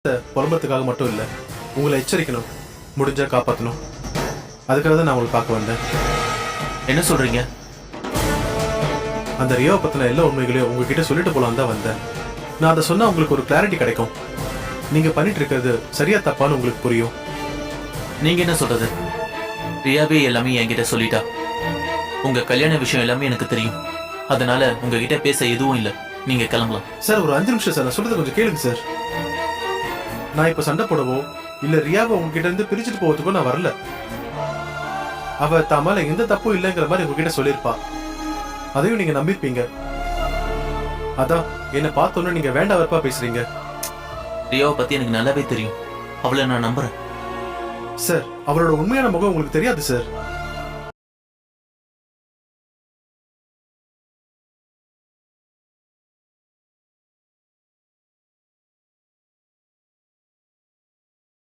புலம்புறதுக்காக மட்டும் இல்லை, உங்களை எச்சரிக்கணும், முடிஞ்சா காப்பாற்றணும். அதுக்காக தான் நான் உங்களை பார்க்க வந்தேன். என்ன சொல்றீங்க? அந்த ரியாவை பற்றின எல்லா உண்மைகளையும் உங்ககிட்ட சொல்லிட்டு போலாம் தான் வந்தேன். நான் அதை சொன்னால் உங்களுக்கு ஒரு கிளாரிட்டி கிடைக்கும். நீங்கள் பண்ணிட்டு இருக்கிறது சரியா தப்பான்னு உங்களுக்கு புரியும். நீங்க என்ன சொல்றது? ரியாவே எல்லாமே என்கிட்ட சொல்லிட்டா. உங்க கல்யாண விஷயம் எல்லாமே எனக்கு தெரியும். அதனால உங்ககிட்ட பேச எதுவும் இல்லை. நீங்க கிளம்பலாம். சார் ஒரு 5 நிமிஷம் சார், நான் சொல்றது கொஞ்சம் கேளுங்க சார். நான் இப்ப சண்டை போடவோ இல்ல ரியாவை உங்ககிட்ட இருந்து பிரிச்சுட்டு போவதுக்கோ நான் வரல. அவ தாமால எந்த தப்பும் இல்லைங்கிற மாதிரி உங்ககிட்ட சொல்லியிருப்பா. அதையும் நீங்க நம்பிருப்பீங்க. அதான் என்ன பார்த்தோன்னு நீங்க வேண்டாம் வெறுப்பா பேசுறீங்க. ரியாவை பத்தி எனக்கு நல்லாவே தெரியும். அவளை நான் நம்புறேன். சார் அவளோட உண்மையான முகம் உங்களுக்கு தெரியாது சார்.